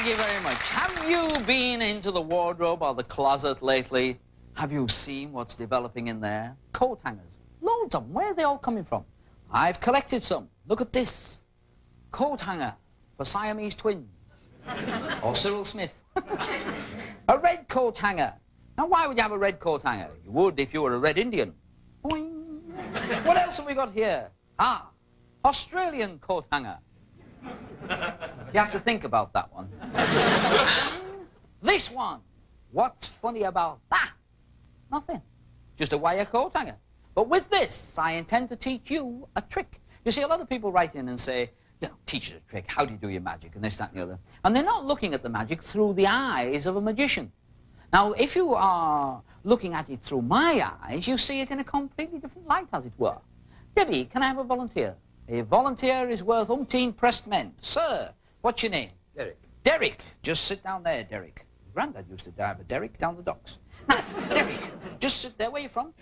Thank you very much. Have you been into the wardrobe or the closet lately? Have you seen what's developing in there? Coat hangers. Loads of them. Where are they all coming from? I've collected some. Look at this. Coat hanger for Siamese twins. Or Cyril Smith. A red coat hanger. Now, why would you have a red coat hanger? You would if you were a red Indian. Boing. What else have we got here? Ah, Australian coat hanger. You have to think about that one. And this one. What's funny about that? Nothing. Just a wire coat hanger. But with this, I intend to teach you a trick. You see, a lot of people write in and say, you know, teach us a trick. How do you do your magic? And this, that, and the other. And they're not looking at the magic through the eyes of a magician. Now, if you are looking at it through my eyes, you see it in a completely different light, as it were. Debbie, can I have a volunteer? A volunteer is worth umpteen pressed men. Sir, what's your name? Derek. Derek. Just sit down there, Derek. Grandad used to drive a Derek down the docks. Now, Derek, just sit there. Where are you from?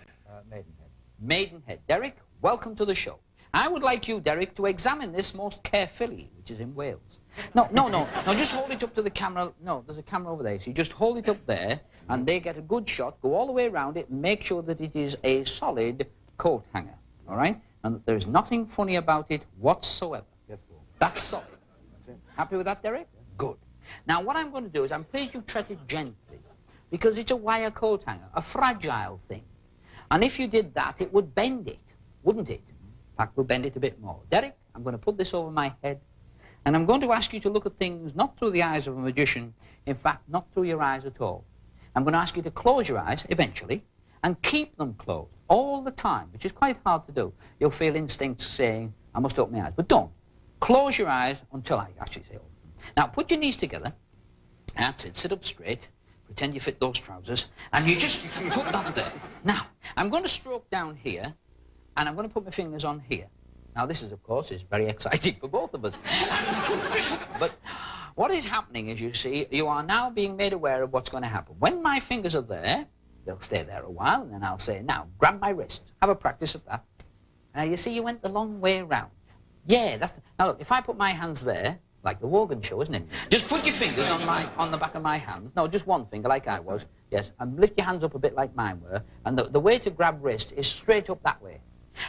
Maidenhead. Maidenhead. Derek, welcome to the show. I would like you, Derek, to examine this most carefully, which is in Wales. No, just hold it up to the camera. No, there's a camera over there. So you just hold it up there, and they get a good shot, go all the way around it, and make sure that it is a solid coat hanger, all right? And that there's nothing funny about it whatsoever. Yes, sir. That's solid. That's it. Happy with that, Derek? Yes. Good. Now, what I'm going to do is I'm pleased you tread it gently, because it's a wire coat hanger, a fragile thing. And if you did that, it would bend it, wouldn't it? In fact, we'll bend it a bit more. Derek, I'm going to put this over my head, and I'm going to ask you to look at things not through the eyes of a magician, in fact, not through your eyes at all. I'm going to ask you to close your eyes, eventually, and keep them closed all the time, which is quite hard to do. You'll feel instincts saying, I must open my eyes, but don't. Close your eyes until I actually say open. Now, put your knees together. That's it. Sit up straight. Pretend you fit those trousers, and you just put that there. Now, I'm going to stroke down here, and I'm going to put my fingers on here. Now, this is, of course, is very exciting for both of us. But what is happening is, you see, you are now being made aware of what's going to happen. When my fingers are there, they'll stay there a while, and then I'll say, now, grab my wrist. Have a practice of that. You see, you went the long way round. Yeah, that's... Now, look, if I put my hands there, like the Wogan show, isn't it? Just put your fingers on the back of my hand. No, just one finger, like I was. Yes, and lift your hands up a bit like mine were. And the way to grab wrist is straight up that way.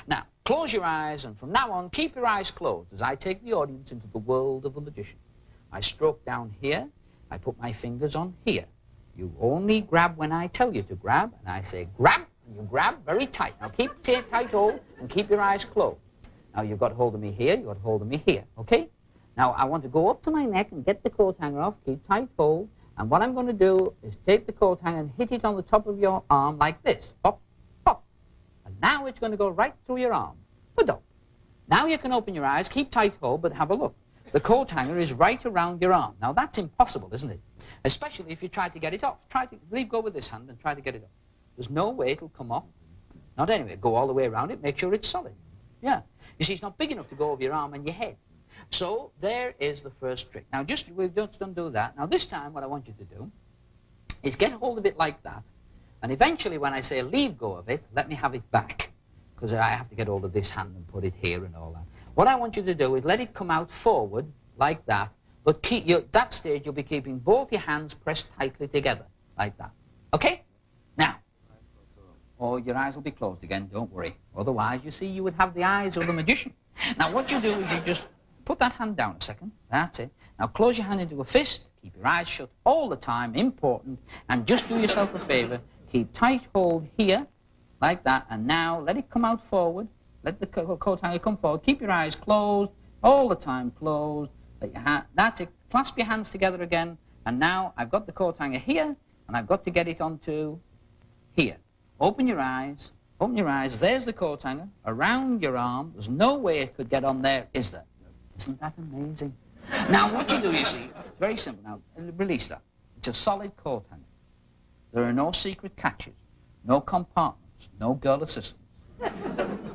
Now, close your eyes, and from now on, keep your eyes closed as I take the audience into the world of the magician. I stroke down here. I put my fingers on here. You only grab when I tell you to grab, and I say grab, and you grab very tight. Now, keep tight hold, and keep your eyes closed. Now, you've got hold of me here, you've got hold of me here, okay? Now, I want to go up to my neck and get the coat hanger off, keep tight hold, and what I'm going to do is take the coat hanger and hit it on the top of your arm like this. Pop, pop. And now it's going to go right through your arm. Ba-dum. Now you can open your eyes, keep tight hold, but have a look. The coat hanger is right around your arm. Now, that's impossible, isn't it? Especially if you try to get it off. Try to leave go with this hand and try to get it off. There's no way it'll come off. Not anyway. Go all the way around it, make sure it's solid. Yeah. You see, it's not big enough to go over your arm and your head. So there is the first trick. Now, we'll just undo that. Now, this time, what I want you to do is get hold of it like that, and eventually, when I say leave go of it, let me have it back, because I have to get hold of this hand and put it here and all that. What I want you to do is let it come out forward like that, but that stage, you'll be keeping both your hands pressed tightly together, like that. Okay? Now, oh, your eyes will be closed again, don't worry. Otherwise, you see, you would have the eyes of the magician. Now, what you do is you just put that hand down a second. That's it. Now close your hand into a fist. Keep your eyes shut all the time. Important. And just do yourself a favor. Keep tight hold here, like that. And now let it come out forward. Let the coat hanger come forward. Keep your eyes closed all the time. Closed. Let your that's it. Clasp your hands together again. And now I've got the coat hanger here, and I've got to get it onto here. Open your eyes. Open your eyes. There's the coat hanger around your arm. There's no way it could get on there, is there? Isn't that amazing? Now, what you do, you see, it's very simple. Now, release that. It's a solid coat hanger. There are no secret catches, no compartments, no girl assistants.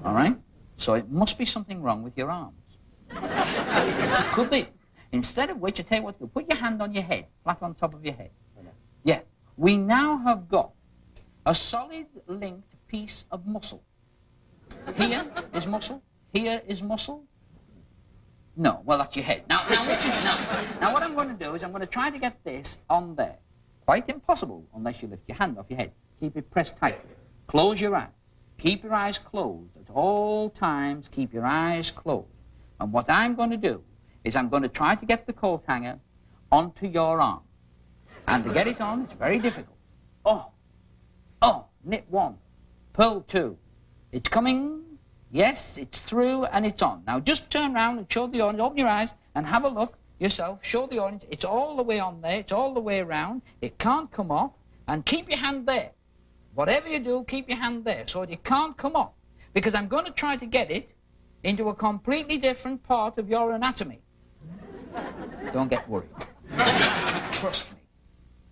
All right? So it must be something wrong with your arms. It could be. Instead of which, I tell you what to do. Put your hand on your head, flat on top of your head. Yeah. We now have got a solid linked piece of muscle. Here is muscle. Here is muscle. No, well, that's your head. Now, what I'm going to do is I'm going to try to get this on there. Quite impossible unless you lift your hand off your head. Keep it pressed tightly. Close your eyes. Keep your eyes closed at all times. Keep your eyes closed. And what I'm going to do is I'm going to try to get the coat hanger onto your arm. And to get it on, it's very difficult. Oh, knit 1, purl 2. It's coming. Yes, it's through and it's on. Now just turn around and show the audience, open your eyes and have a look yourself. Show the audience, it's all the way on there, it's all the way around. It can't come off, and keep your hand there. Whatever you do, keep your hand there so it can't come off. Because I'm going to try to get it into a completely different part of your anatomy. Don't get worried. Trust me.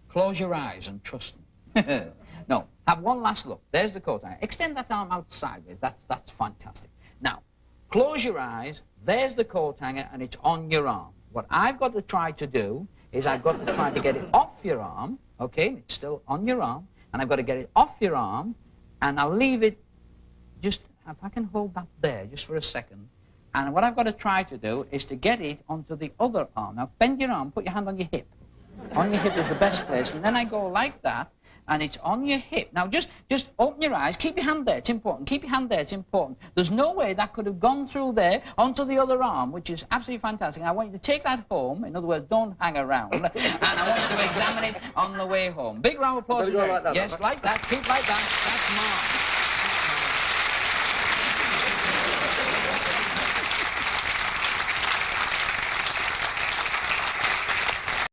Close your eyes and trust me. No, have one last look. There's the coat hanger. Extend that arm out sideways. That's fantastic. Now, close your eyes. There's the coat hanger, and it's on your arm. What I've got to try to do is I've got to try to get it off your arm, okay? It's still on your arm, and I've got to get it off your arm, and I'll leave it just, if I can hold that there just for a second. And what I've got to try to do is to get it onto the other arm. Now, bend your arm, put your hand on your hip. On your hip is the best place, and then I go like that, and it's on your hip. Now, just open your eyes. Keep your hand there. It's important. Keep your hand there. It's important. There's no way that could have gone through there onto the other arm, which is absolutely fantastic. I want you to take that home. In other words, don't hang around. And I want you to examine it on the way home. Big round of applause. Like that, yes, like that. Keep like that. That's Mark.